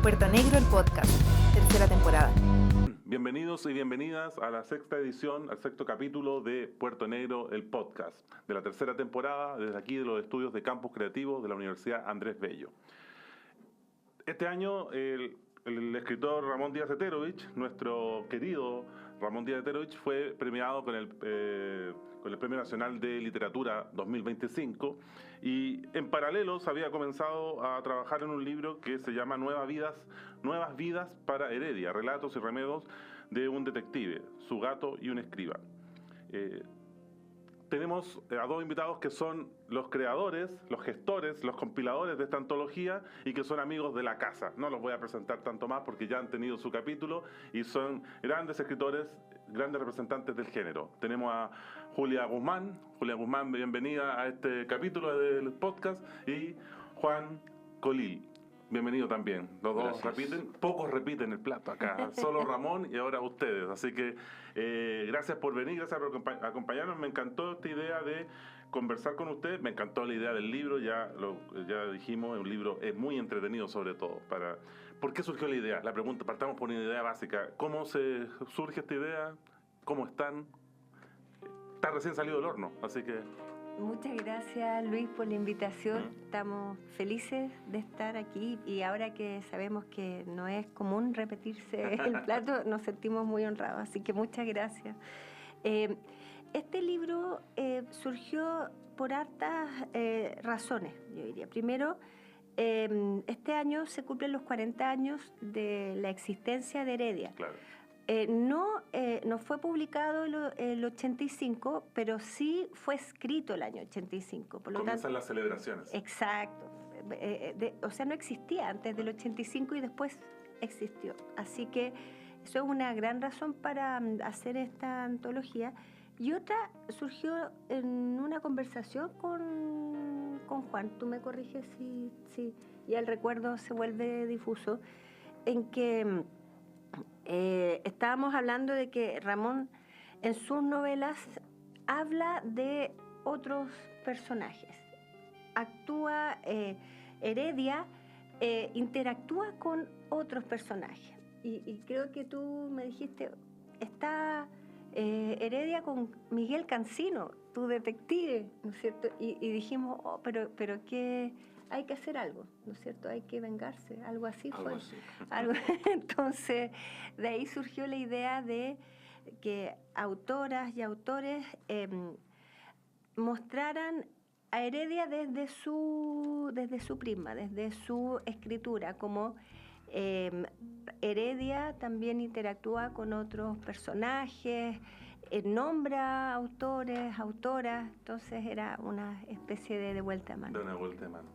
Puerto Negro, el podcast, tercera temporada. Bienvenidos y bienvenidas a la sexta edición, al sexto capítulo de Puerto Negro, el podcast, de la tercera temporada, desde aquí de los estudios de Campus Creativo de la Universidad Andrés Bello. Este año el escritor Ramón Díaz Eterovich, nuestro querido Ramón Díaz Eterovich, fue premiado con el Premio Nacional de Literatura 2025 y en paralelo se había comenzado a trabajar en un libro que se llama Nuevas Vidas para Heredia, relatos y remedios de un detective, su gato y un escriba. Tenemos a dos invitados que son los creadores, los gestores, los compiladores de esta antología y que son amigos de la casa. No los voy a presentar tanto más porque ya han tenido su capítulo y son grandes escritores, grandes representantes del género. Tenemos a Julia Guzmán. Julia Guzmán, bienvenida a este capítulo del podcast. Y Juan Colil, bienvenido también. Los dos repiten, pocos repiten el plato acá, solo Ramón y ahora ustedes. Así que gracias por venir, gracias por acompañarnos. Me encantó esta idea de conversar con usted, me encantó la idea del libro, ya dijimos, un libro es muy entretenido sobre todo. ¿Por qué surgió la idea? La pregunta, partamos por una idea básica. ¿Cómo se surge esta idea? ¿Cómo están? Está recién salido del horno, así que... Muchas gracias, Luis, por la invitación. Estamos felices de estar aquí y ahora que sabemos que no es común repetirse el plato, nos sentimos muy honrados, así que muchas gracias. Este libro surgió por hartas razones, yo diría. Primero, este año se cumplen los 40 años de la existencia de Heredia. Claro. No fue publicado el 85, pero sí fue escrito el año 85. Por lo Comienzan tanto, las celebraciones. Exacto. O sea, no existía antes del 85 y después existió. Así que eso es una gran razón para hacer esta antología. Y otra surgió en una conversación con Juan. Tú me corriges si ya el recuerdo se vuelve difuso, en que... estábamos hablando de que Ramón en sus novelas habla de otros personajes. Actúa, Heredia interactúa con otros personajes. Y creo que tú me dijiste, está Heredia con Miguel Cancino, tu detective, ¿no es cierto? Y dijimos, pero ¿qué? Hay que hacer algo, ¿no es cierto? Hay que vengarse, algo así fue. Entonces, de ahí surgió la idea de que autoras y autores mostraran a Heredia desde su prisma, desde su escritura, como Heredia también interactúa con otros personajes, nombra autores, autoras, entonces era una especie de vuelta de mano. De una vuelta de mano.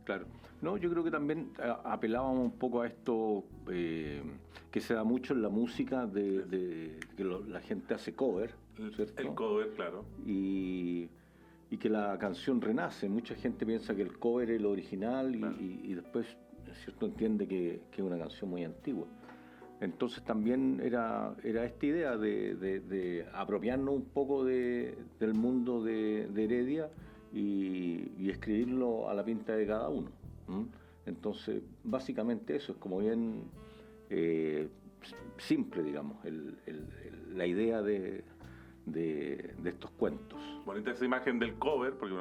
Claro. No, yo creo que también apelábamos un poco a esto que se da mucho en la música, de que la gente hace cover, ¿cierto? El cover, claro. Y que la canción renace. Mucha gente piensa que el cover es lo original claro. y después, ¿cierto?, entiende que es una canción muy antigua. Entonces también era esta idea de apropiarnos un poco del mundo de Heredia y escribirlo a la pinta de cada uno. Entonces, básicamente eso es como bien simple, digamos, la idea de estos cuentos. Bonita esa imagen del cover, porque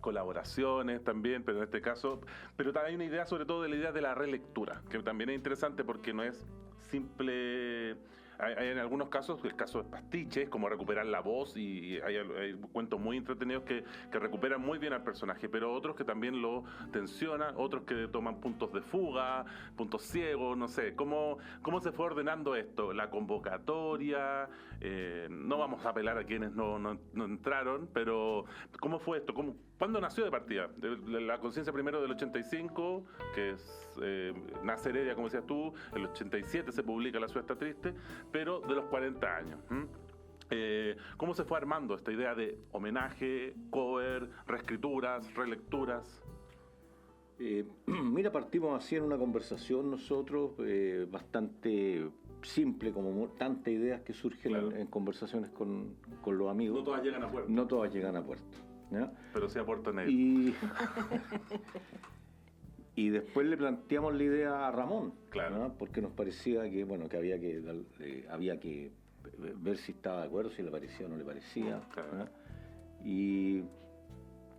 colaboraciones también, pero en este caso, pero también hay una idea sobre todo de la idea de la relectura, que también es interesante porque no es simple. Hay en algunos casos, el caso de pastiches, como recuperar la voz, y hay cuentos muy entretenidos que recuperan muy bien al personaje, pero otros que también lo tensionan, otros que toman puntos de fuga, puntos ciegos, no sé. ¿Cómo se fue ordenando esto? La convocatoria, no vamos a apelar a quienes no entraron, pero ¿cómo fue esto? ¿Cuándo nació de partida? La conciencia primero del 85, que es nace Heredia, como decías tú, el 87 se publica La Ciudad está triste, pero de los 40 años. ¿Cómo se fue armando esta idea de homenaje, cover, reescrituras, relecturas? Mira, partimos así en una conversación nosotros bastante simple, como tantas ideas que surgen claro. en conversaciones con los amigos. No todas llegan a puerto. No todas llegan a puerto. ¿Ya? Pero sí a Puerto Negro. Y después le planteamos la idea a Ramón, Claro. ¿no? Porque nos parecía que, bueno, que había que ver si estaba de acuerdo, si le parecía o no le parecía. Claro. ¿no? Y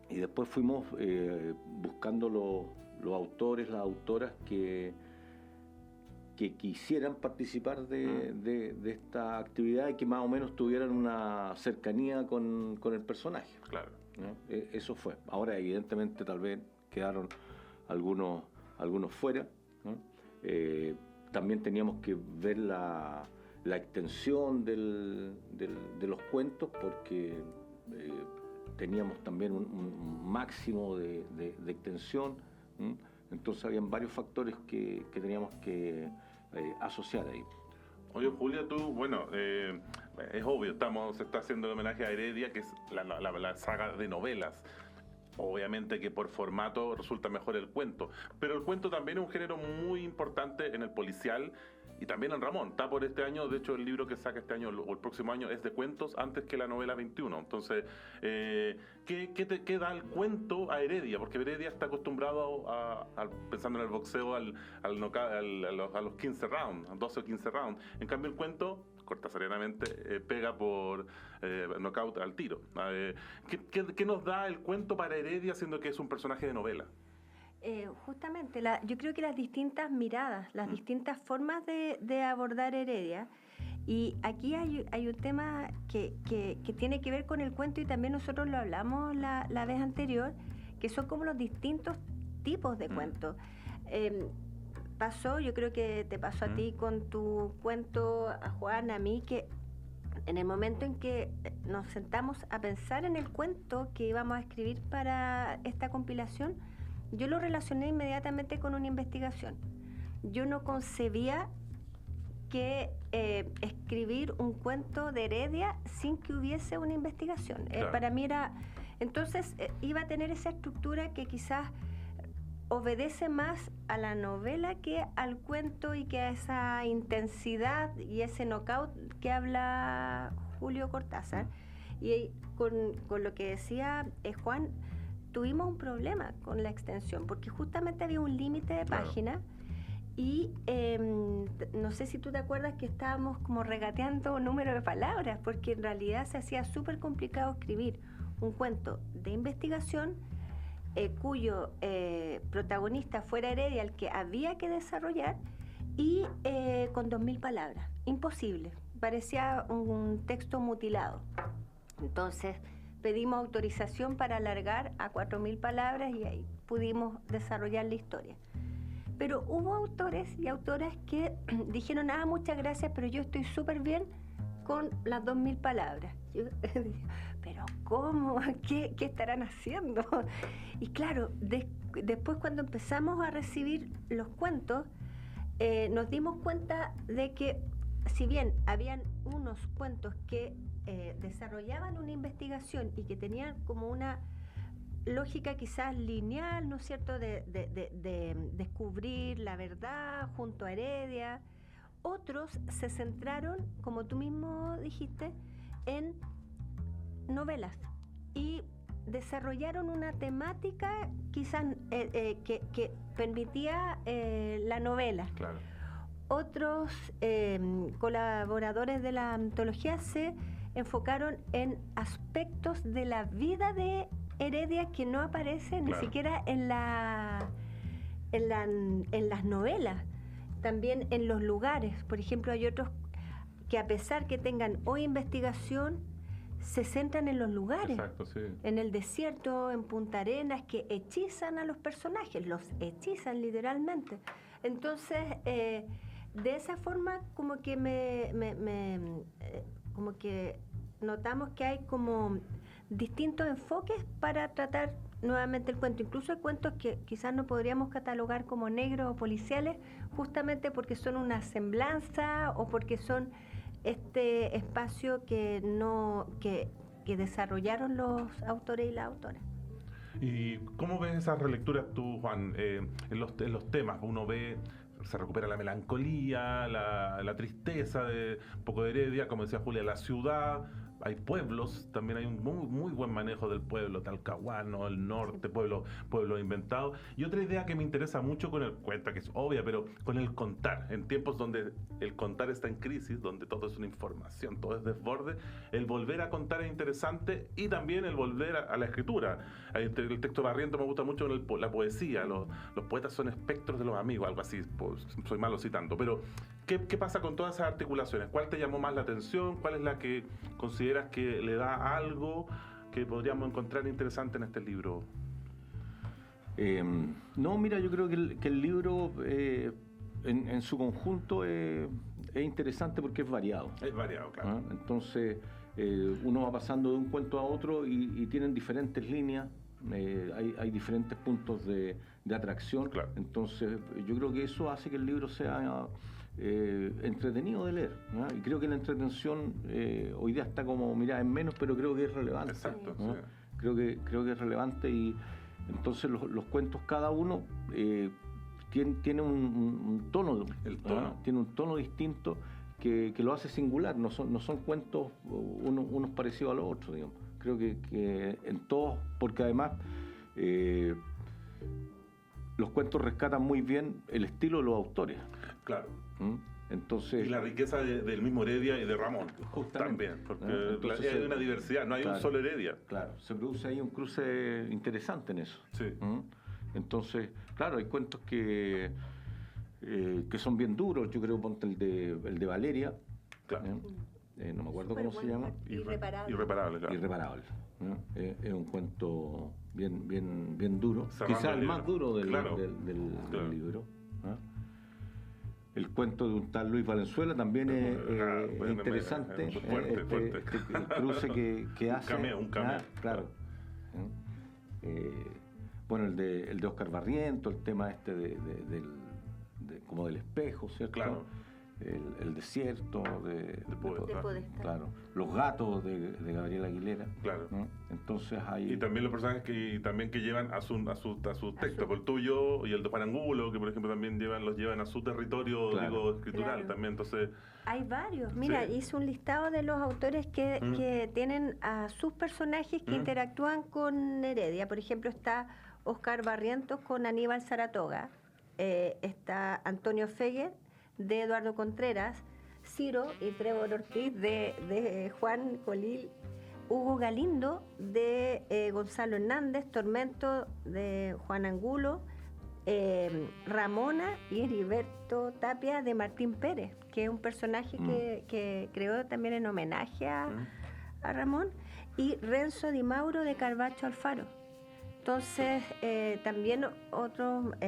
después fuimos buscando los autores, las autoras que quisieran participar de esta actividad y que más o menos tuvieran una cercanía con el personaje. Claro. ¿no? Eso fue. Ahora, evidentemente, tal vez quedaron algunos fuera, ¿no? También teníamos que ver la extensión de los cuentos, porque teníamos también un máximo de extensión. ¿no? Entonces habían varios factores que teníamos que asociar ahí. Oye, Julia, tú, bueno, es obvio, se está haciendo el homenaje a Heredia, que es la saga de novelas. Obviamente que por formato resulta mejor el cuento, pero el cuento también es un género muy importante en el policial y también en Ramón. Está por este año, de hecho el libro que saca este año o el próximo año es de cuentos antes que la novela 21. Entonces, ¿qué da el cuento a Heredia? Porque Heredia está acostumbrado pensando en el boxeo, a los 15 rounds, 12 o 15 rounds. En cambio el cuento, cortasarianamente, pega por knockout al tiro. ¿Qué nos da el cuento para Heredia, siendo que es un personaje de novela? Justamente, yo creo que las distintas miradas, las distintas formas de abordar Heredia, y aquí hay un tema que tiene que ver con el cuento, y también nosotros lo hablamos la vez anterior, que son como los distintos tipos de cuentos. Pasó, yo creo que te pasó a ti con tu cuento, a Juan, a mí, que en el momento en que nos sentamos a pensar en el cuento que íbamos a escribir para esta compilación, yo lo relacioné inmediatamente con una investigación. Yo no concebía que escribir un cuento de Heredia sin que hubiese una investigación. Claro. Para mí era... Entonces iba a tener esa estructura que quizás obedece más a la novela que al cuento, y que a esa intensidad y ese knockout que habla Julio Cortázar. Y con lo que decía Juan, tuvimos un problema con la extensión, porque justamente había un límite de página. Y no sé si tú te acuerdas que estábamos como regateando número de palabras, porque en realidad se hacía súper complicado escribir un cuento de investigación cuyo protagonista fuera Heredia, el que había que desarrollar, y con 2.000 palabras. Imposible. Parecía un texto mutilado. Entonces pedimos autorización para alargar a 4.000 palabras y ahí pudimos desarrollar la historia. Pero hubo autores y autoras que dijeron, muchas gracias, pero yo estoy súper bien con las 2.000 palabras. Yo decía, ¿pero cómo? ¿Qué estarán haciendo? Y claro, después cuando empezamos a recibir los cuentos, nos dimos cuenta de que, si bien habían unos cuentos que desarrollaban una investigación y que tenían como una lógica quizás lineal, ¿no es cierto?, de descubrir la verdad junto a Heredia, otros se centraron, como tú mismo dijiste, en novelas y desarrollaron una temática quizás que permitía la novela. Claro. Otros colaboradores de la antología se enfocaron en aspectos de la vida de Heredia que no aparecen ni siquiera en las novelas, también en los lugares. Por ejemplo, hay otros que, a pesar que tengan hoy investigación, se centran en los lugares. Exacto, sí. En el desierto, en Punta Arenas, que hechizan a los personajes, los hechizan literalmente. Entonces, de esa forma, como que como que notamos que hay como distintos enfoques para tratar nuevamente el cuento. Incluso hay cuentos que quizás no podríamos catalogar como negros o policiales, justamente porque son una semblanza o porque son este espacio que desarrollaron los autores y las autoras. ¿Y cómo ves esas relecturas tú, Juan? En los temas uno ve, se recupera la melancolía, la tristeza de un poco de Heredia, como decía Julia, la ciudad, hay pueblos, también hay un muy buen manejo del pueblo, Talcahuano, el norte, pueblo inventado. Y otra idea que me interesa mucho con el cuento, que es obvia, pero con el contar, en tiempos donde el contar está en crisis, donde todo es una información, todo es desborde, el volver a contar es interesante, y también el volver a la escritura. El texto Barrientos me gusta mucho la poesía, los poetas son espectros de los amigos, algo así, pues, soy malo citando, pero ¿qué pasa con todas esas articulaciones? ¿Cuál te llamó más la atención? ¿Cuál es la que consideras que le da algo que podríamos encontrar interesante en este libro? No, mira, yo creo que el libro en su conjunto es interesante porque es variado. Es variado, claro. Entonces, uno va pasando de un cuento a otro y tienen diferentes líneas, hay diferentes puntos de atracción. Claro. Entonces, yo creo que eso hace que el libro sea entretenido de leer, ¿no? Y creo que la entretención hoy día está como mirada en menos, pero creo que es relevante. Exacto, ¿no? sí. Creo que es relevante, y entonces los cuentos cada uno tiene un tono, El tono. ¿no? Tiene un tono distinto que lo hace singular, no son cuentos unos parecidos a los otros, digamos. Creo que en todos, porque además los cuentos rescatan muy bien el estilo de los autores. Claro. Entonces, Y la riqueza del mismo Heredia y de Ramón. Justamente. También, porque Entonces, hay una diversidad, no hay claro, un solo Heredia. Claro, se produce ahí un cruce interesante en eso. Sí. Entonces, claro, hay cuentos que son bien duros. Yo creo, ponte el de Valeria. Claro. No me acuerdo cómo se llama. Irreparable, claro. Irreparable. ¿No? Es un cuento bien duro. Cerrando Quizás el el más libro. duro del Claro. libro. ¿no? El cuento de un tal Luis Valenzuela también es interesante. Fuerte. El cruce que hace. Un cameo. Claro. Bueno, el de Oscar Barriento, el tema como del espejo, ¿cierto? Claro. El desierto de Podestá. claro. Los gatos de Gabriela Aguilera. Claro. ¿no? Entonces hay... Y también los personajes que llevan a su texto, por el tuyo y el de Juan Angulo, que por ejemplo también los llevan a su territorio, Claro. escritural. Claro. También, entonces... Hay varios. Mira, Sí. hice un listado de los autores que tienen a sus personajes que interactúan con Heredia. Por ejemplo, está Oscar Barrientos con Aníbal Saratoga, está Antonio Feguer de Eduardo Contreras, Ciro y Trevor Ortiz de Juan Colil, Hugo Galindo de Gonzalo Hernández, Tormento de Juan Angulo, Ramona y Heriberto Tapia de Martín Pérez, que es un personaje que creó también en homenaje a Ramón, y Renzo Di Mauro de Carvacho Alfaro. Entonces, también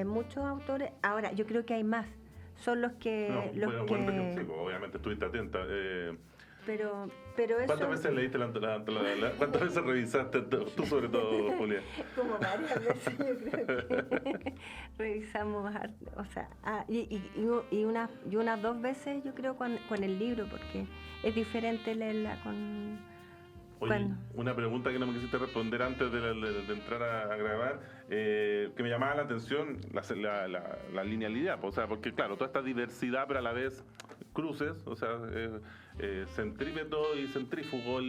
muchos autores, ahora yo creo que hay más, son los que... Sí, pues, obviamente estuviste atenta. Pero eso... ¿Cuántas veces leíste cuántas veces revisaste tú sobre todo, Julia? Como varias veces, yo creo que revisamos, o sea, y unas 2 veces yo creo con el libro, porque es diferente leerla con... Oye, una pregunta que no me quisiste responder antes de entrar a grabar, que me llamaba la atención, la linealidad, o sea, porque claro, toda esta diversidad, pero a la vez cruces, o sea, centrípeto y centrífugo,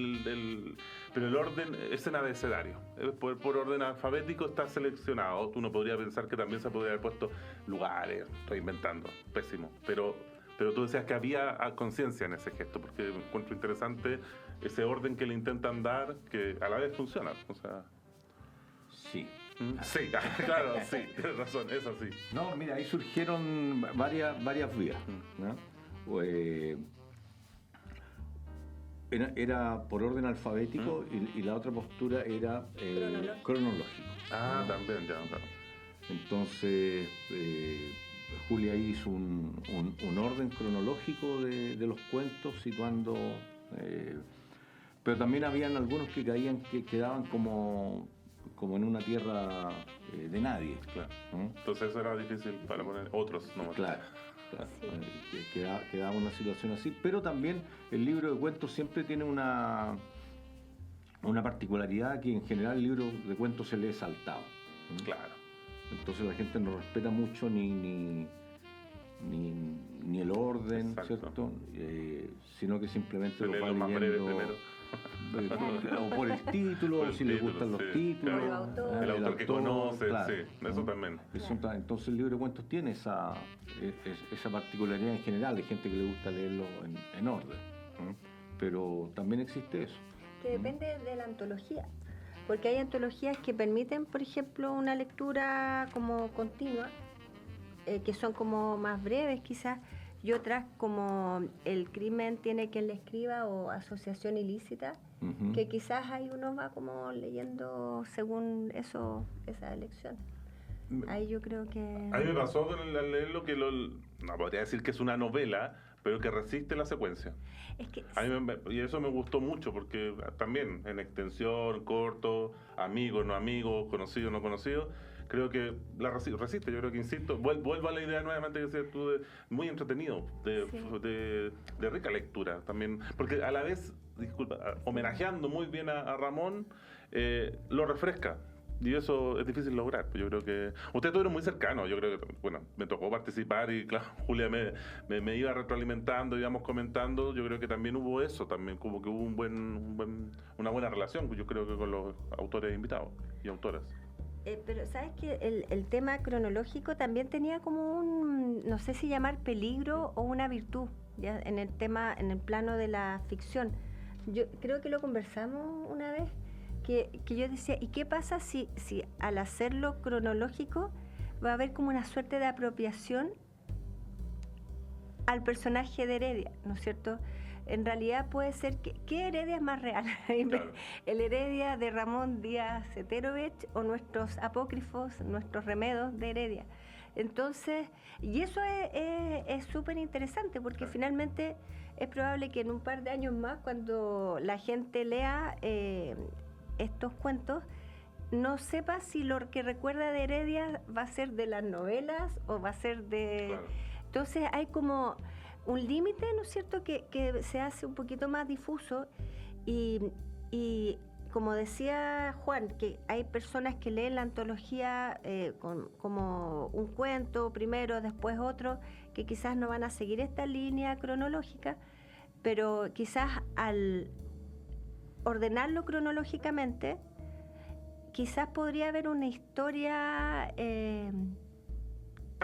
pero el orden es en abecedario, por orden alfabético está seleccionado. Uno podría pensar que también se podría haber puesto lugares, estoy inventando, pésimo, pero tú decías que había conciencia en ese gesto, porque encuentro interesante ese orden que le intentan dar, que a la vez funciona, o sea... Sí. Sí, claro, sí, tienes razón, es así. No, mira, ahí surgieron varias vías, ¿no? Era por orden alfabético y la otra postura era cronológico. Ah, también, ya, claro. Entonces, Julia hizo un orden cronológico de los cuentos, situando... pero también habían algunos que quedaban como en una tierra de nadie. Claro. ¿no? Entonces eso era difícil para poner otros nomás. Claro. Quedaba una situación así, pero también el libro de cuentos siempre tiene una particularidad, que en general el libro de cuentos se lee saltado. Claro. Entonces la gente no respeta mucho ni ni el orden, Exacto. ¿cierto? Sino que simplemente Se lo lee va lo más breve leyendo primero. o por el título, Por el si le título, gustan los sí, títulos. claro. O el autor. El autor que conoce, claro, sí, eso ¿no? también. Entonces el libro de cuentos tiene esa particularidad en general, hay gente que le gusta leerlo en orden, ¿no? Pero también existe eso. Que depende de la antología, porque hay antologías que permiten, por ejemplo, una lectura como continua, que son como más breves quizás, y otras como El crimen tiene quien le escriba o Asociación ilícita, Ujú. que quizás ahí uno va como leyendo según eso, esa elección. Ahí yo creo que... A mí me pasó con al leerlo que no podría decir que es una novela, pero que resiste la secuencia. Es que A mí y eso me gustó mucho porque también en extensión, corto, amigos, no amigos, conocidos, no conocidos, creo que la resiste. Yo creo que, insisto, vuelvo a la idea nuevamente que decías tú, muy entretenido, Sí. de rica lectura también, porque a la vez, disculpa, homenajeando muy bien a Ramón, lo refresca. Y eso es difícil lograr. Yo creo que ustedes estuvieron muy cercanos. Yo creo que, bueno, me tocó participar y, claro, Julia me iba retroalimentando, íbamos comentando. Yo creo que también hubo eso, también como que hubo una buena relación, yo creo que con los autores invitados y autoras. Pero sabes que el tema cronológico también tenía como un, no sé si llamar peligro o una virtud, ya en el tema, en el plano de la ficción. Yo creo que lo conversamos una vez, que yo decía, ¿y qué pasa si al hacerlo cronológico va a haber como una suerte de apropiación al personaje de Heredia, ¿no es cierto? En realidad puede ser que, ¿qué Heredia es más real? Claro. ¿El Heredia de Ramón Díaz Zeterovich o nuestros apócrifos, nuestros remedos de Heredia? Entonces, y eso es súper interesante porque Claro. finalmente es probable que en un par de años más, cuando la gente lea estos cuentos, no sepa si lo que recuerda de Heredia va a ser de las novelas o va a ser de... Claro. Entonces hay como un límite, ¿no es cierto?, que se hace un poquito más difuso y como decía Juan, que hay personas que leen la antología como un cuento primero, después otro, que quizás no van a seguir esta línea cronológica, pero quizás al ordenarlo cronológicamente, quizás podría haber una historia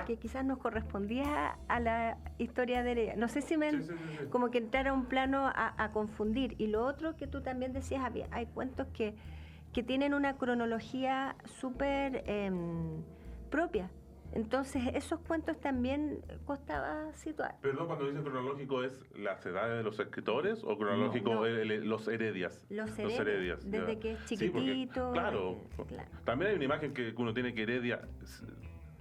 que quizás nos correspondía a la historia de Heredia. No sé si me... Sí. Como que entrar a un plano a confundir. Y lo otro que tú también decías, hay cuentos que tienen una cronología súper propia. Entonces, esos cuentos también costaba situar. Perdón, cuando dicen cronológico, ¿es las edades de los escritores o cronológico No. Los heredias? Los Heredias, desde ya. que es Sí, porque, chiquitito. claro, Claro. también hay una imagen que uno tiene que Heredia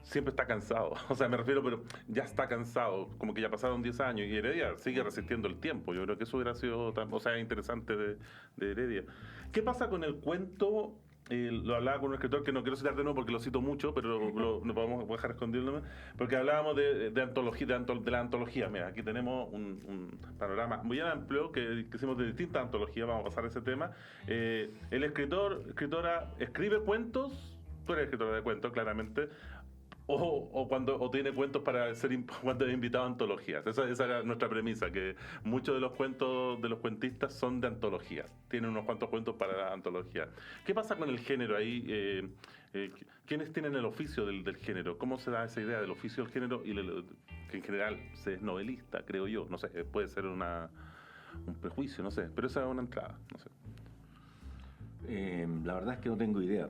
siempre está cansado. O sea, me refiero, pero ya está cansado, como que ya pasaron 10 años y Heredia sigue resistiendo el tiempo. Yo creo que eso hubiera sido interesante de Heredia. ¿Qué pasa con el cuento? Lo hablaba con un escritor que no quiero citar de nuevo porque lo cito mucho, pero no podemos dejar escondido, porque hablábamos de la antología. Mira, aquí tenemos un panorama muy amplio que hicimos de distintas antologías. Vamos a pasar a ese tema. El escritora escribe cuentos. Tú eres escritora de cuentos, claramente. O tiene cuentos para ser cuando es invitado a antologías. Esa era nuestra premisa, que muchos de los cuentos de los cuentistas son de antologías. Tienen unos cuantos cuentos para la antología. ¿Qué pasa con el género ahí? ¿Quiénes tienen el oficio del género? ¿Cómo se da esa idea del oficio del género? Que en general se es novelista, creo yo. No sé, puede ser un prejuicio, no sé. Pero esa es una entrada, no sé. La verdad es que no tengo idea.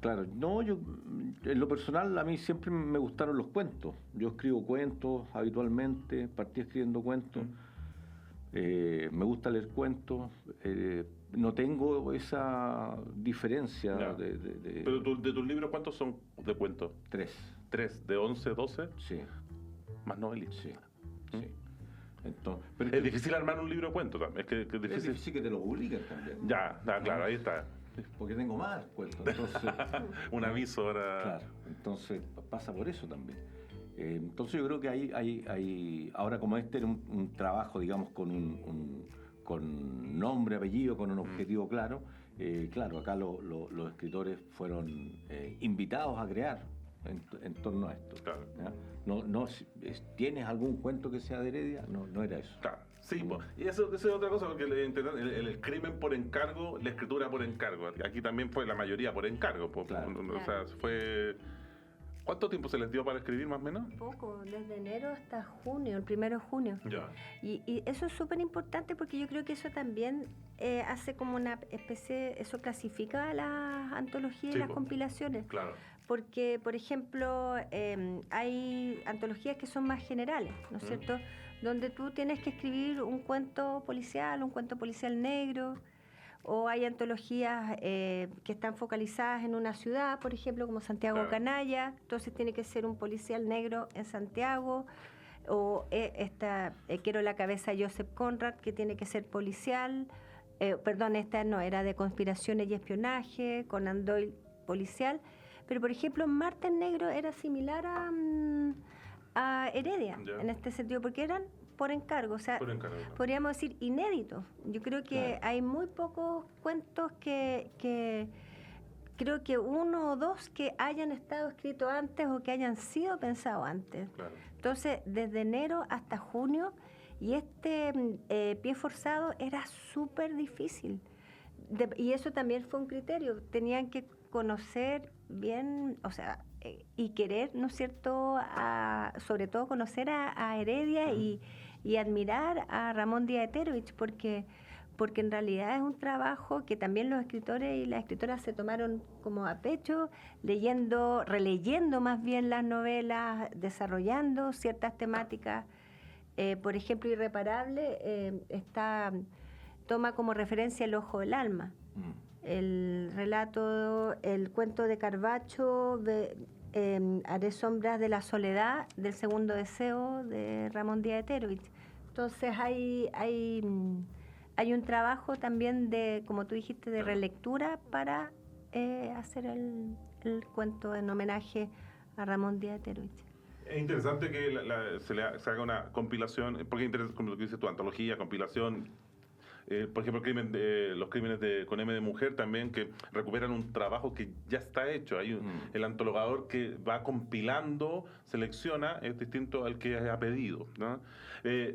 Claro, en lo personal a mí siempre me gustaron los cuentos. Yo escribo cuentos habitualmente, partí escribiendo cuentos. Me gusta leer cuentos. No tengo esa diferencia Ya. Pero de tus libros, ¿cuántos son de cuentos? 3. ¿3? ¿De 11, 12? Sí, Más novelistas. sí. ¿Mm? Entonces, pero Es difícil armar un libro de cuentos también. Es que es es difícil. difícil que te lo publiquen también. Ya, claro, ahí está. Porque tengo más cuentos. Entonces, Un aviso ahora. claro, entonces pasa por eso también. Entonces yo creo que hay ahora como este era un trabajo, digamos, con nombre, apellido, con un objetivo claro, claro, acá los escritores fueron invitados a crear en torno a esto. Claro. ¿Ya? No, ¿tienes algún cuento que sea de Heredia? No era eso. Claro. Sí, y eso es otra cosa, porque el crimen por encargo, la escritura por encargo. Aquí también fue la mayoría por encargo. Claro. O sea, fue... ¿Cuánto tiempo se les dio para escribir, más o menos? Poco, desde enero hasta junio, el 1 de junio. Ya. Y eso es súper importante porque yo creo que eso también hace como una especie, eso clasifica las antologías Sí, y las po. compilaciones. Claro. Porque, por ejemplo, hay antologías que son más generales, ¿no es cierto? Donde tú tienes que escribir un cuento policial negro, o hay antologías que están focalizadas en una ciudad, por ejemplo, como Santiago Claro. Canalla, entonces tiene que ser un policial negro en Santiago, o Quiero la cabeza de Joseph Conrad, que tiene que ser policial, perdón, esta no, era de conspiraciones y espionaje, Conan Doyle policial, pero por ejemplo Marte en Negro era similar a Heredia, Ya. en este sentido, porque eran por encargo, o sea, Por encargo. podríamos decir inéditos. Yo creo que Claro. hay muy pocos cuentos que creo que uno o dos que hayan estado escritos antes o que hayan sido pensados antes. Claro. Entonces, desde enero hasta junio, y pie forzado era súper difícil. Y eso también fue un criterio. Tenían que conocer bien, o sea, y querer, ¿no es cierto?, sobre todo conocer a Heredia y admirar a Ramón Díaz Eterovich, porque en realidad es un trabajo que también los escritores y las escritoras se tomaron como a pecho, releyendo más bien las novelas, desarrollando ciertas temáticas. Por ejemplo, Irreparable toma como referencia El ojo del alma. El relato, el cuento de Carvacho, Haré sombras de la soledad, del segundo deseo de Ramón Díaz Eterovich. Entonces hay un trabajo también de, como tú dijiste, de relectura para hacer el cuento en homenaje a Ramón Díaz Eterovich. Es interesante que se haga una compilación, porque es interesante, como lo que dices tú, antología, compilación. Por ejemplo, los crímenes con M de mujer también, que recuperan un trabajo que ya está hecho. Hay el antologador que va compilando, selecciona, es distinto al que ha pedido, ¿no?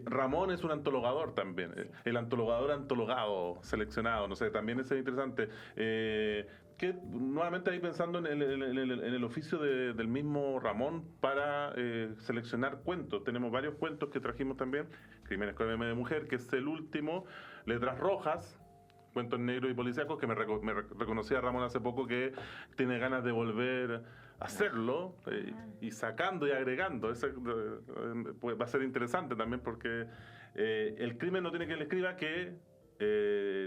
Ramón es un antologador también, el antologador antologado, seleccionado, no sé, también es interesante. Que nuevamente ahí pensando en el oficio del mismo Ramón para seleccionar cuentos. Tenemos varios cuentos que trajimos también. Crímenes con M de mujer, que es el último. Letras rojas, cuentos negros y policíacos, que me reconocía Ramón hace poco que tiene ganas de volver a hacerlo, y sacando y agregando. Eso va a ser interesante también, porque el crimen no tiene que le escriba, que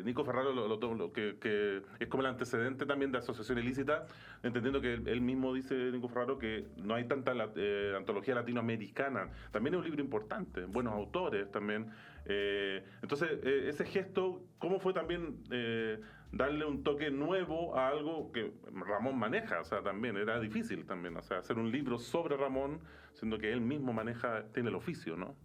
Nico Ferraro que es como el antecedente también de asociación ilícita, entendiendo que él mismo dice, Nico Ferraro, que no hay tanta antología latinoamericana. También es un libro importante, buenos autores también. Entonces, ese gesto, ¿cómo fue también darle un toque nuevo a algo que Ramón maneja? O sea, también era difícil también, o sea, hacer un libro sobre Ramón, siendo que él mismo tiene el oficio, ¿no?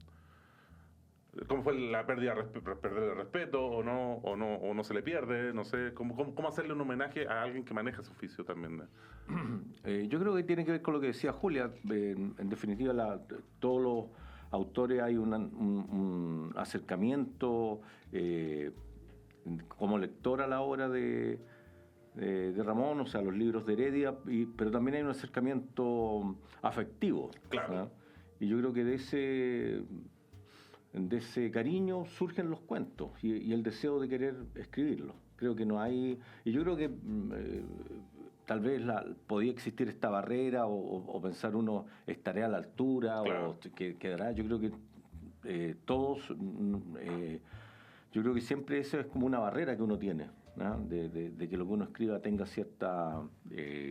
¿Cómo fue la pérdida, perder el respeto o no se le pierde? No sé, ¿cómo hacerle un homenaje a alguien que maneja ese oficio también? Yo creo que tiene que ver con lo que decía Julia. En definitiva, todos los autores hay un acercamiento como lector a la obra de Ramón, o sea, los libros de Heredia, pero también hay un acercamiento afectivo. Claro. ¿Ah? Y yo creo que de ese cariño surgen los cuentos y el deseo de querer escribirlos. Creo que no hay... Y yo creo que tal vez podía existir esta barrera o pensar uno estaré a la altura, claro, o quedará. Yo creo que todos... yo creo que siempre eso es como una barrera que uno tiene, ¿no? De que lo que uno escriba tenga cierta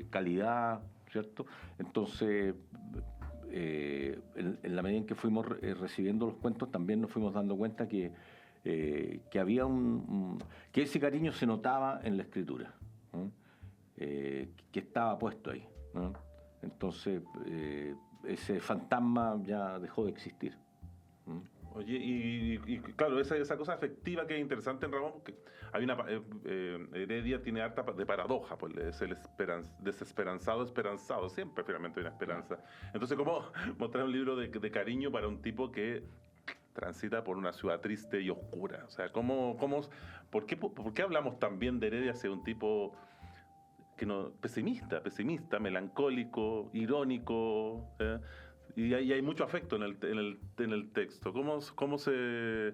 calidad, ¿cierto? Entonces... en la medida en que fuimos recibiendo los cuentos, también nos fuimos dando cuenta que había que ese cariño se notaba en la escritura, ¿no? Que estaba puesto ahí, ¿no? Entonces ese fantasma ya dejó de existir, ¿no? Oye, Oye, y claro, esa cosa afectiva que es interesante en Ramón, porque hay una Heredia tiene harta de paradoja, pues es el desesperanzado, esperanzado, siempre finalmente hay una esperanza. Entonces, ¿cómo mostrar un libro de cariño para un tipo que transita por una ciudad triste y oscura? O sea, ¿por qué hablamos también de Heredia si es un tipo que no, pesimista, melancólico, irónico, y hay mucho afecto en el texto? ¿Cómo no se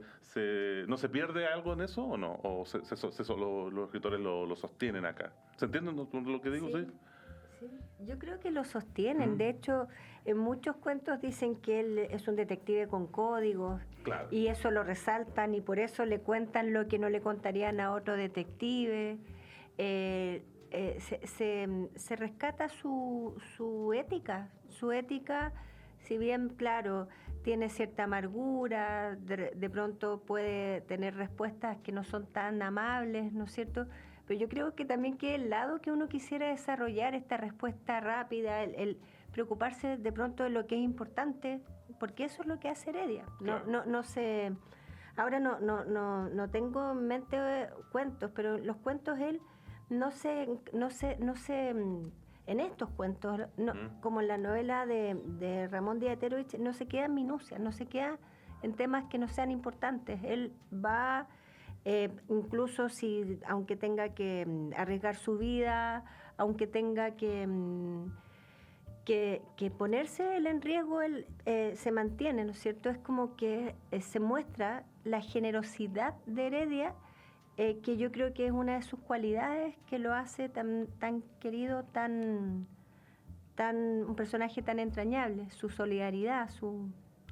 pierde algo en eso o no? ¿O los escritores lo sostienen acá? ¿Se entiende lo que digo? Sí. Sí, yo creo que lo sostienen. De hecho, en muchos cuentos dicen que él es un detective con códigos, Claro. y eso lo resaltan y por eso le cuentan lo que no le contarían a otro detective. Se rescata su ética. Su ética, si bien, claro, tiene cierta amargura, de pronto puede tener respuestas que no son tan amables, ¿no es cierto? Pero yo creo que también que el lado que uno quisiera desarrollar, esta respuesta rápida, el preocuparse de pronto de lo que es importante, porque eso es lo que hace Heredia. Claro. No sé, ahora no tengo en mente cuentos, pero los cuentos él no sé, en estos cuentos, como en la novela de Ramón Díaz de Herovich, no se queda en minucias, no se queda en temas que no sean importantes. Él va, incluso aunque tenga que arriesgar su vida, aunque tenga que ponerse él en riesgo, él se mantiene, ¿no es cierto? Es como que se muestra la generosidad de Heredia, que yo creo que es una de sus cualidades que lo hace tan querido, un personaje tan entrañable, su solidaridad,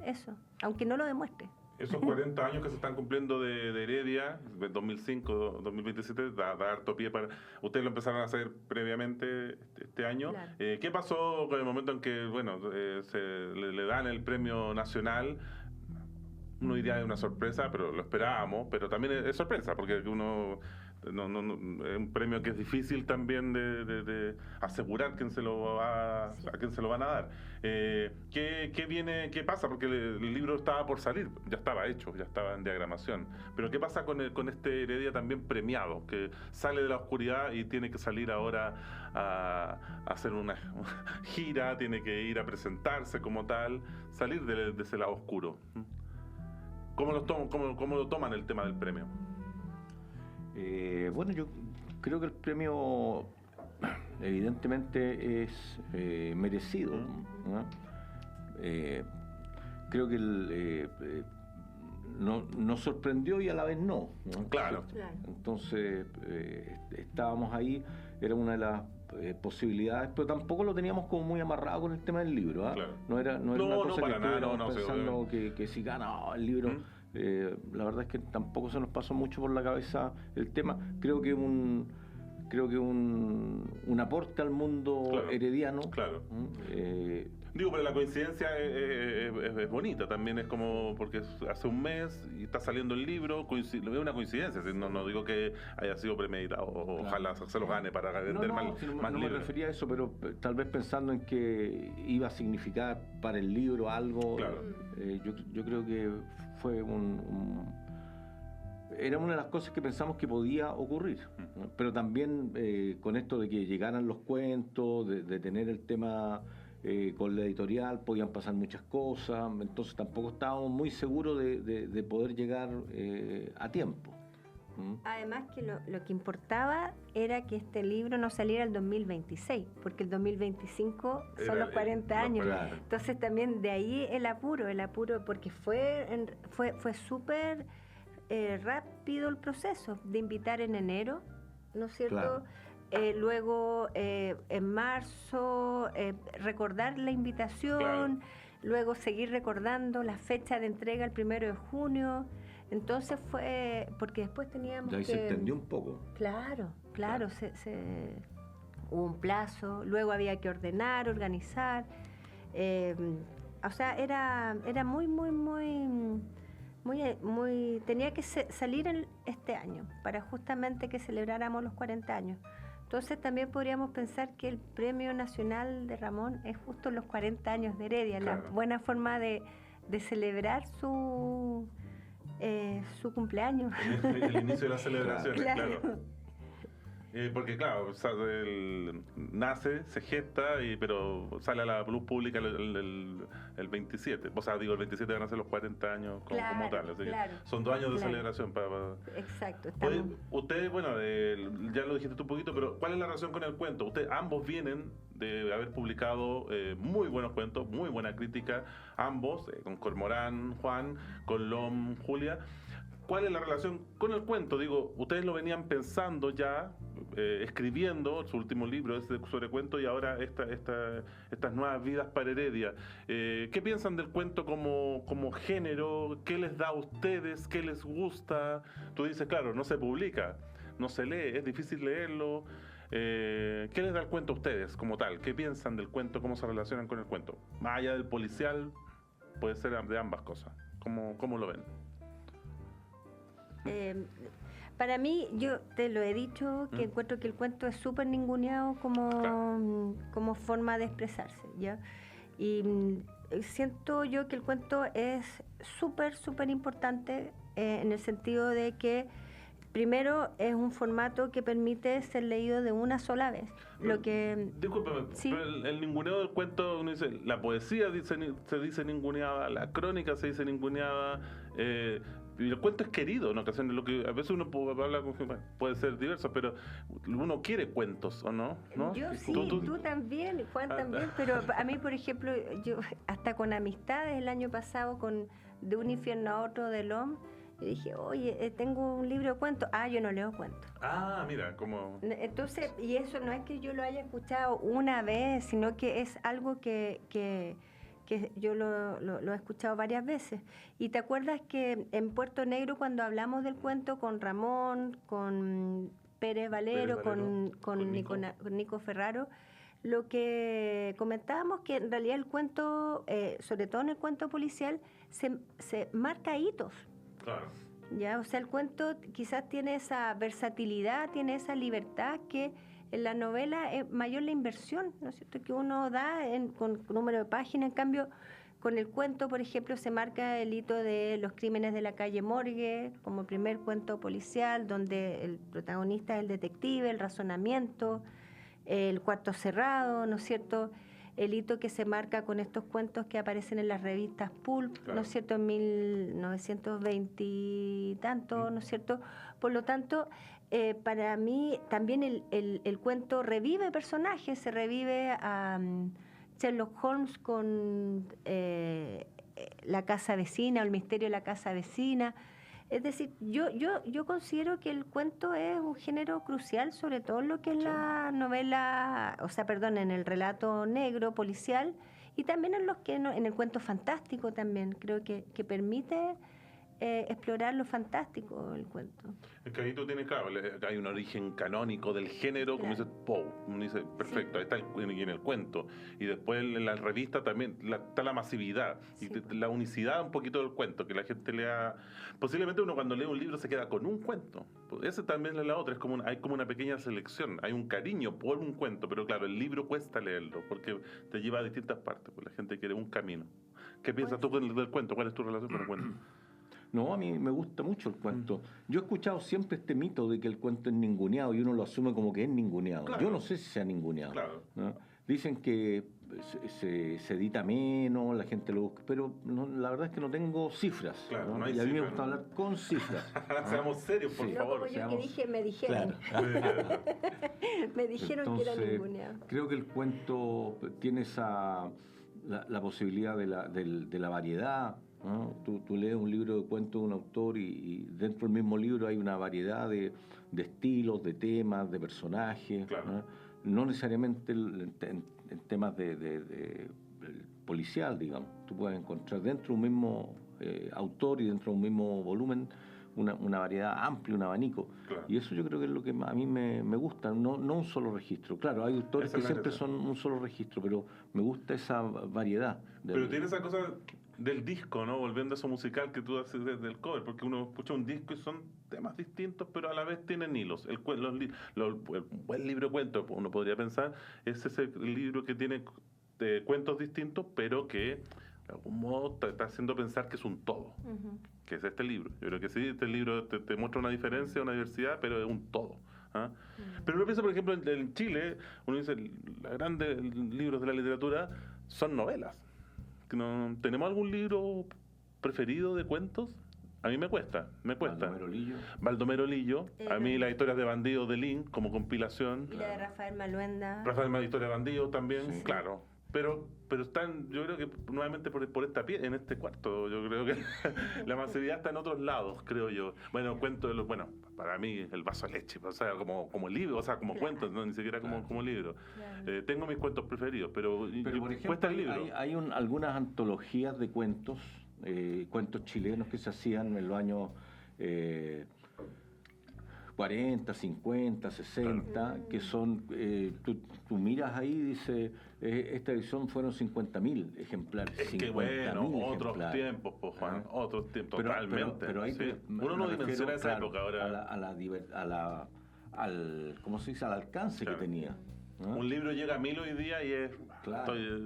eso, aunque no lo demuestre. Esos 40 años que se están cumpliendo de Heredia, de 2005, 2027, da harto pie para... Ustedes lo empezaron a hacer previamente este año. Claro. ¿Qué pasó con el momento en que, bueno, le dan el premio nacional? Uno diría es una sorpresa, pero lo esperábamos, pero también es sorpresa, porque uno... es un premio que es difícil también de asegurar a quién se lo van a dar. ¿Qué pasa? Porque el libro estaba por salir, ya estaba hecho, ya estaba en diagramación. Pero ¿qué pasa con este Heredia también premiado, que sale de la oscuridad y tiene que salir ahora a hacer una gira, tiene que ir a presentarse como tal, salir de ese lado oscuro? ¿Cómo lo toman el tema del premio? Bueno, yo creo que el premio evidentemente es merecido, ¿no? Creo que nos sorprendió y a la vez no, ¿no? Claro. Entonces estábamos ahí, era una de las posibilidades, pero tampoco lo teníamos como muy amarrado con el tema del libro, ¿ah? Claro. No era una cosa que estuviéramos pensando seguro. que si gana el libro. La verdad es que tampoco se nos pasó mucho por la cabeza el tema. Creo que un aporte al mundo herediano. Claro. Digo, pero la coincidencia es bonita también, es como porque hace un mes y está saliendo el libro, es una coincidencia, no digo que haya sido premeditado, ojalá se lo gane para vender más no libros. Me refería a eso, pero tal vez pensando en que iba a significar para el libro algo. Claro. Yo creo que fue era una de las cosas que pensamos que podía ocurrir, ¿no? Pero también con esto de que llegaran los cuentos, de tener el tema con la editorial, podían pasar muchas cosas, entonces tampoco estábamos muy seguros de poder llegar a tiempo. Además que lo que importaba era que este libro no saliera el 2026, porque el 2025 son los 40 años. Claro. Entonces también de ahí el apuro, porque fue súper rápido el proceso de invitar en enero, ¿no es cierto? Claro. Luego en marzo recordar la invitación, Claro. Luego seguir recordando la fecha de entrega el 1 de junio. Entonces fue, porque después teníamos de ahí que... se extendió un poco. Claro. Hubo un plazo, luego había que organizar. O sea, era muy... Tenía que salir este año, para justamente que celebráramos los 40 años. Entonces también podríamos pensar que el Premio Nacional de Ramón es justo los 40 años de Heredia, Claro. la buena forma de de celebrar su cumpleaños. El inicio de las celebraciones, Claro. claro. Porque claro, o sea, nace, se gesta, pero sale a la luz pública el 27. O sea, digo, el 27 van a ser los 40 años como tal. Así Claro, que son 2 años de claro. celebración. Exacto. Oye, ustedes, bueno, ya lo dijiste tú un poquito, pero ¿cuál es la relación con el cuento? Ustedes ambos vienen de haber publicado muy buenos cuentos, muy buena crítica, ambos, con Cormorán, Juan, con Lom, Julia. ¿Cuál es la relación con el cuento? Digo, ustedes lo venían pensando ya, escribiendo su último libro sobre cuento y ahora estas nuevas vidas para Heredia. ¿Qué piensan del cuento como género? ¿Qué les da a ustedes? ¿Qué les gusta? Tú dices, claro, no se publica, no se lee, es difícil leerlo. ¿Qué les da el cuento a ustedes como tal? ¿Qué piensan del cuento? ¿Cómo se relacionan con el cuento? Más allá del policial, puede ser de ambas cosas. ¿Cómo lo ven? Para mí, yo te lo he dicho, que encuentro que el cuento es súper ninguneado como forma de expresarse, ¿ya? Y siento yo que el cuento es súper importante en el sentido de que, primero, es un formato que permite ser leído de una sola vez. Discúlpeme, ¿Sí? pero el ninguneo del cuento, uno dice, la poesía se dice ninguneada, la crónica se dice ninguneada, y el cuento es querido en ocasiones, lo que a veces uno puede ser diverso, pero uno quiere cuentos, ¿o no? ¿No? Yo sí, tú también, Juan también, pero a mí, por ejemplo, yo hasta con amistades el año pasado, De un infierno a otro de Lom, yo dije, oye, tengo un libro de cuentos. Yo no leo cuentos. Mira, como... Entonces, y eso no es que yo lo haya escuchado una vez, sino que es algo que yo lo he escuchado varias veces. Y te acuerdas que en Puerto Negro, cuando hablamos del cuento con Ramón, con Pérez Valero, con Nico Ferraro, lo que comentábamos que en realidad el cuento, sobre todo en el cuento policial, se marca hitos. Claro. ¿Ya? O sea, el cuento quizás tiene esa versatilidad, tiene esa libertad que en la novela es mayor la inversión, ¿no es cierto?, que uno da con número de páginas. En cambio, con el cuento, por ejemplo, se marca el hito de Los crímenes de la calle Morgue, como primer cuento policial, donde el protagonista es el detective, el razonamiento, el cuarto cerrado, ¿no es cierto?, el hito que se marca con estos cuentos que aparecen en las revistas Pulp, claro, ¿no es cierto?, en 1920 y tanto, ¿no es cierto? Por lo tanto, para mí también el cuento revive personajes, se revive a Sherlock Holmes con la casa vecina, o el misterio de la casa vecina. Es decir, yo considero que el cuento es un género crucial, sobre todo en lo que es la novela, en el relato negro, policial, y también en el cuento fantástico también. Creo que permite explorar lo fantástico el cuento. Es que ahí tú tienes, claro, hay un origen canónico del género, claro, como dice Poe. Uno dice, perfecto, sí, ahí está en el cuento. Y después en la revista también está la masividad, sí, y la unicidad un poquito del cuento, que la gente lea. Posiblemente uno cuando lee un libro se queda con un cuento. Ese también es la otra, hay como una pequeña selección, hay un cariño por un cuento, pero claro, el libro cuesta leerlo, porque te lleva a distintas partes, pues la gente quiere un camino. ¿Qué piensas tú del cuento? ¿Cuál es tu relación con el cuento? No, a mí me gusta mucho el cuento. Yo he escuchado siempre este mito de que el cuento es ninguneado y uno lo asume como que es ninguneado. Claro. Yo no sé si sea ninguneado. Claro. ¿No? Dicen que se edita menos, la gente lo busca, pero la verdad es que no tengo cifras. Claro, ¿no? No hay y a mí cifras, me gusta hablar con cifras. Seamos serios, por favor. Como yo que dije, me dijeron. Claro. Me dijeron Entonces, que era ninguneado. Creo que el cuento tiene la posibilidad de la variedad. ¿No? Tú lees un libro de cuentos de un autor y dentro del mismo libro hay una variedad de estilos, de temas, de personajes. Claro. No necesariamente en temas de policial, digamos. Tú puedes encontrar dentro de un mismo autor y dentro de un mismo volumen una variedad amplia, un abanico. Claro. Y eso yo creo que es lo que a mí me gusta, no un solo registro. Claro, hay autores que siempre son un solo registro, pero me gusta esa variedad. Pero tiene esa cosa del disco, ¿no? Volviendo a eso musical que tú haces desde el cover, porque uno escucha un disco y son temas distintos, pero a la vez tienen hilos. El buen libro de cuentos, uno podría pensar, es ese libro que tiene cuentos distintos, pero que de algún modo te está haciendo pensar que es un todo, que es este libro. Yo creo que sí, este libro te muestra una diferencia, una diversidad, pero es un todo. ¿Ah? Pero uno piensa, por ejemplo, en Chile, uno dice, los grandes libros de la literatura son novelas. ¿Tenemos algún libro preferido de cuentos? A mí me cuesta. Baldomero Lillo. A mí las historias de bandidos de Lin como compilación. Y la de Rafael Maluenda. Historia de bandidos también, Sí. claro. Pero están, yo creo que nuevamente por esta pie, en este cuarto, yo creo que la masividad está en otros lados, creo yo. Bueno, para mí el vaso de leche, o sea, como libro, o sea, como cuentos, no ni siquiera como libro. Claro. Tengo mis cuentos preferidos, pero por ejemplo, cuesta el libro. hay algunas antologías de cuentos, cuentos chilenos que se hacían en los años 40, 50, 60, que son, tú miras ahí y dices, esta edición fueron 50.000 ejemplares. Es que bueno, otros tiempos, pues, Juan, otros tiempos, totalmente. Pero ahí sí. Uno no dimensiona esa época ahora. ¿Cómo se dice? Al alcance que tenía. ¿no? Un libro llega a 1000 hoy día y es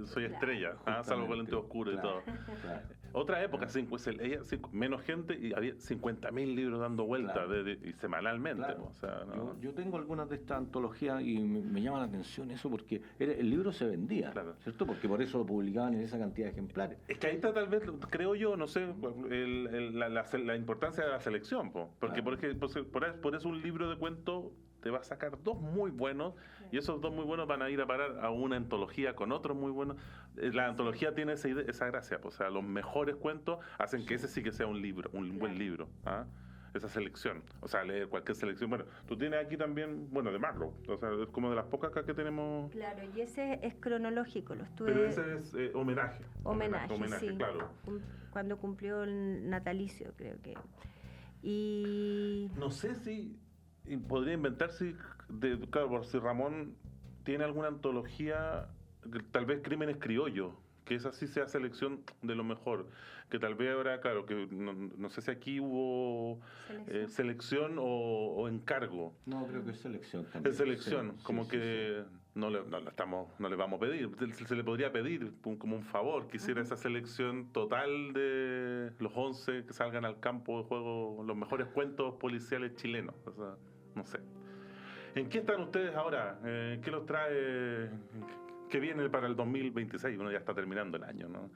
soy estrella, salvo con lente oscuro y todo. Claro. Otra época, menos gente y había 50.000 libros dando vueltas y semanalmente. Claro. O sea, ¿no? Yo tengo algunas de estas antologías y me llama la atención eso porque el libro se vendía, ¿cierto? Porque por eso lo publicaban en esa cantidad de ejemplares. Es que ahí está tal vez, creo yo, no sé, la importancia de la selección, porque por eso un libro de cuentos te va a sacar 2 muy buenos y esos 2 muy buenos van a ir a parar a una antología con otros muy buenos. La antología tiene esa gracia, o sea, los mejores cuentos hacen que ese sí que sea un libro, un buen libro. ¿Ah? Esa selección, o sea, leer cualquier selección. Bueno, tú tienes aquí también, de Marlowe, o sea, es como de las pocas que tenemos. Claro, y ese es cronológico, lo estuve... Pero ese es homenaje, sí, claro. Cuando cumplió el natalicio, creo que. Y... No sé si podría inventar si Ramón tiene alguna antología, tal vez Crímenes Criollos, que esa sí sea selección de lo mejor, que tal vez ahora, claro, que no sé si aquí hubo selección o encargo. No, creo que es selección también. Es selección, sí, como sí, que sí. No le vamos a pedir, se le podría pedir como un favor que hiciera esa selección total de los 11 que salgan al campo de juego, los mejores cuentos policiales chilenos, o sea, no sé. ¿En qué están ustedes ahora? ¿Qué los trae? ¿Qué viene para el 2026? Bueno, ya está terminando el año, ¿no?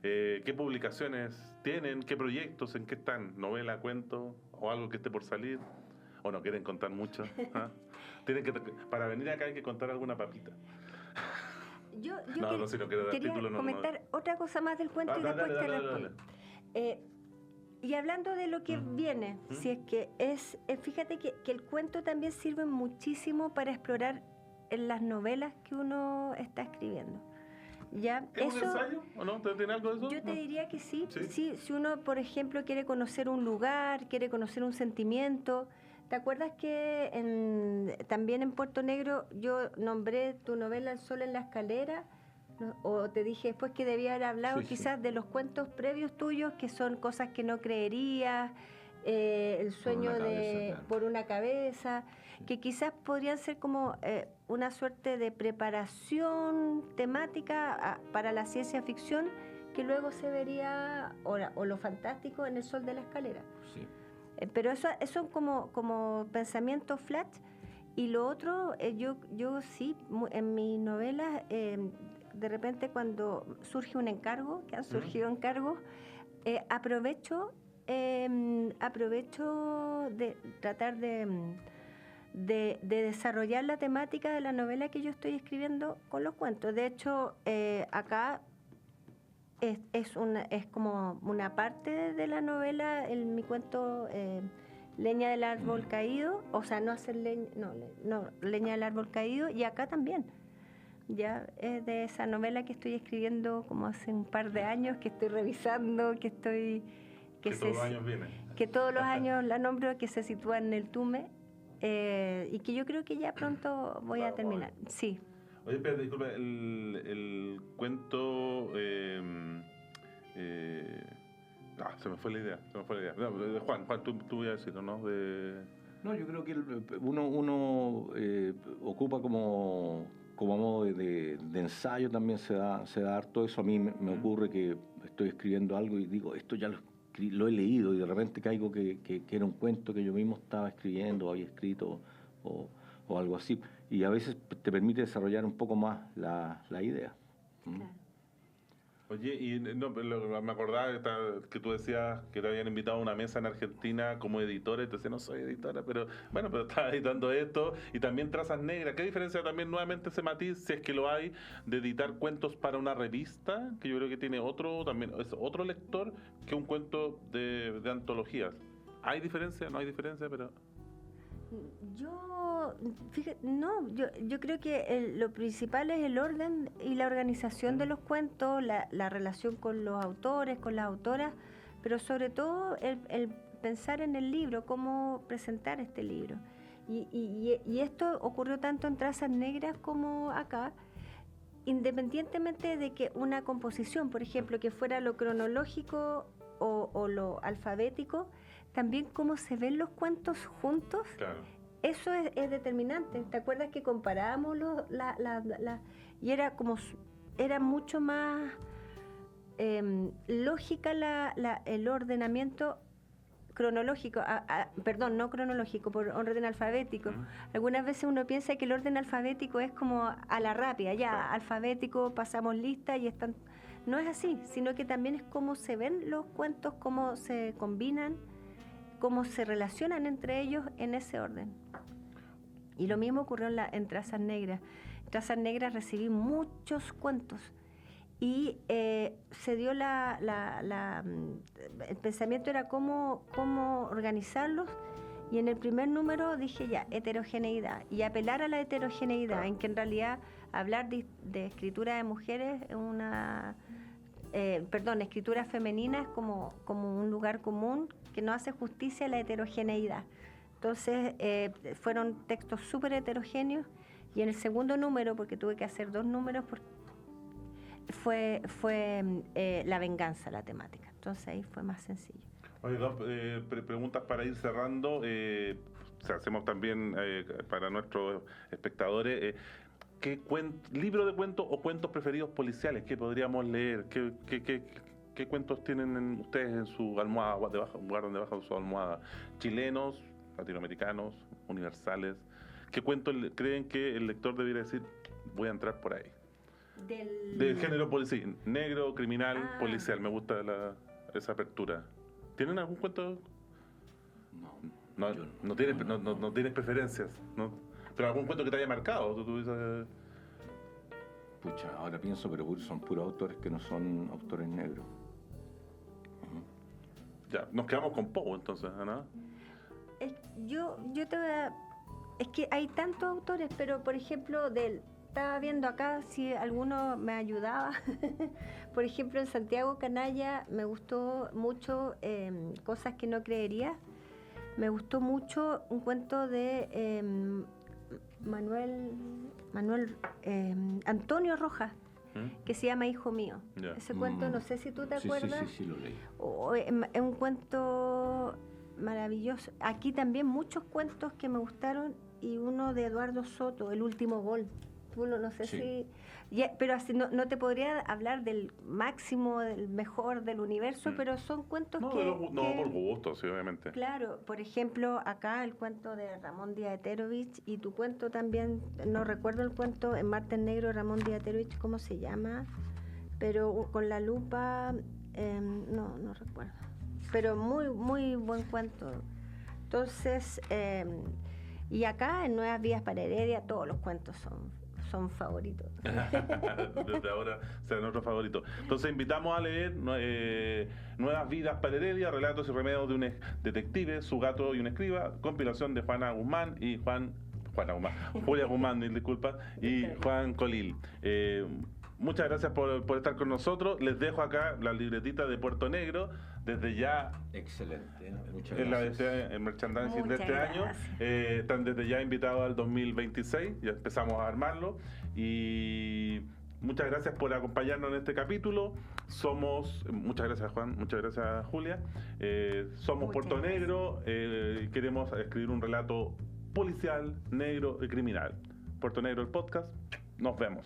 ¿Qué publicaciones tienen? ¿Qué proyectos? ¿En qué están? ¿Novela, cuento? ¿O algo que esté por salir? ¿O no quieren contar mucho? ¿Ah? Para venir acá hay que contar alguna papita. Yo si no quiero dar quería título, comentar otra cosa más del cuento y después te respondo. Y hablando de lo que viene, si es que fíjate que el cuento también sirve muchísimo para explorar en las novelas que uno está escribiendo. ¿Ya? ¿Es un ensayo o no? ¿Tiene algo de eso? Yo te diría que sí. Sí. Si uno, por ejemplo, quiere conocer un lugar, quiere conocer un sentimiento. ¿Te acuerdas que también en Puerto Negro yo nombré tu novela El sol en la escalera? O te dije después que debía haber hablado quizás de los cuentos previos tuyos, que son cosas que no creerías, el sueño por una cabeza, que quizás podrían ser como una suerte de preparación temática para la ciencia ficción, que luego se vería, o lo fantástico, en El sol de la escalera. Sí. Pero eso son como pensamientos flat. Y lo otro, yo sí, en mis novelas, de repente cuando surge un encargo, que han surgido encargos, aprovecho de tratar de desarrollar la temática de la novela que yo estoy escribiendo con los cuentos. De hecho, acá es como una parte de la novela, mi cuento Leña del árbol caído, o sea, no hacer leña, Leña del árbol caído, y acá también. Ya es de esa novela que estoy escribiendo como hace un par de años, que estoy revisando, que todos los años viene. Que todos los años la nombro, que se sitúa en el Tume, y que yo creo que ya pronto voy a terminar. Sí. Oye, espera, disculpa, el cuento... se me fue la idea. No, Juan, tú ibas a decir, ¿no? No, yo creo que uno ocupa como como a modo de ensayo también se da harto eso. A mí me ocurre que estoy escribiendo algo y digo, esto ya lo he leído, y de repente caigo que era un cuento que yo mismo estaba escribiendo, o había escrito, o algo así. Y a veces te permite desarrollar un poco más la idea. Claro. Oye, y no, me acordaba que tú decías que te habían invitado a una mesa en Argentina como editora, y te decía, no soy editora, pero bueno, pero estás editando esto, y también Trazas Negras. ¿Qué diferencia también nuevamente ese matiz, si es que lo hay, de editar cuentos para una revista, que yo creo que tiene es otro lector, que un cuento de antologías? ¿Hay diferencia? No hay diferencia, pero... Yo creo que lo principal es el orden y la organización de los cuentos, la relación con los autores, con las autoras, pero sobre todo el pensar en el libro, cómo presentar este libro. Y esto ocurrió tanto en Trazas Negras como acá, independientemente de que una composición, por ejemplo, que fuera lo cronológico o lo alfabético, también cómo se ven los cuentos juntos. Claro. Eso es determinante. ¿Te acuerdas que comparábamos y era mucho más lógica el ordenamiento cronológico, no cronológico, por orden alfabético? Algunas veces uno piensa que el orden alfabético es como a la rápida, ya alfabético, pasamos lista y están. No es así, sino que también es cómo se ven los cuentos, cómo se combinan, cómo se relacionan entre ellos en ese orden. Y lo mismo ocurrió en Trazas Negras. En Trazas Negras recibí muchos cuentos y se dio el pensamiento era cómo organizarlos, y en el primer número dije ya, heterogeneidad, y apelar a la heterogeneidad, en que en realidad hablar de escritura de mujeres es escritura femenina es como un lugar común que no hace justicia a la heterogeneidad. Entonces fueron textos súper heterogéneos, y en el segundo número, porque tuve que hacer 2 números, fue la venganza la temática. Entonces ahí fue más sencillo. Oye, 2 preguntas para ir cerrando. Hacemos también para nuestros espectadores. ¿Qué libro de cuentos o cuentos preferidos policiales que podríamos leer? ¿Qué cuentos tienen ustedes en su almohada, guardan debajo de su almohada? ¿Chilenos, latinoamericanos, universales? ¿Qué cuentos creen que el lector debería decir, voy a entrar por ahí? Del género policial, negro, criminal, policial. Me gusta esa apertura. ¿Tienen algún cuento? No tienes preferencias, ¿no? Pero algún cuento que te haya marcado. ¿Tú dices? Pucha, ahora pienso, pero son puros autores que no son autores negros. Ya, nos quedamos con Poe entonces, ¿no? Yo te voy a... Es que hay tantos autores, pero por ejemplo, estaba viendo acá si alguno me ayudaba. Por ejemplo, en Santiago Canalla me gustó mucho Cosas que no creería. Me gustó mucho un cuento de Antonio Rojas, que se llama Hijo Mío. Yeah. Ese cuento, no sé si tú te acuerdas. Sí, lo leí. Es un cuento maravilloso. Aquí también muchos cuentos que me gustaron, y uno de Eduardo Soto, El último gol. Tú no sé si... pero así no te podría hablar del máximo, del mejor del universo, pero son cuentos que... por gusto, sí, obviamente. Claro, por ejemplo, acá el cuento de Ramón Díaz Eterovich, y tu cuento también, no recuerdo el cuento, en Martes Negro, Ramón Díaz Eterovich, ¿cómo se llama? Pero con la lupa, no recuerdo. Pero muy, muy buen cuento. Entonces, y acá en Nuevas Vidas para Heredia, todos los cuentos son favoritos. Desde ahora será nuestro favorito. Entonces invitamos a leer Nuevas Vidas para Heredia, relatos y remedios de un detective, su gato y un escriba, compilación de Julia Guzmán, disculpa, y Juan Colil. Muchas gracias por estar con nosotros. Les dejo acá la libretita de Puerto Negro. Desde ya... Excelente, muchas gracias. El merchandising de este año. Están desde ya invitados al 2026. Ya empezamos a armarlo. Y muchas gracias por acompañarnos en este capítulo. Muchas gracias, Juan. Muchas gracias, Julia. Somos Puerto Negro. Queremos escribir un relato policial, negro y criminal. Puerto Negro, el podcast. Nos vemos.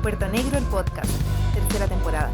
Puerto Negro el podcast, tercera temporada.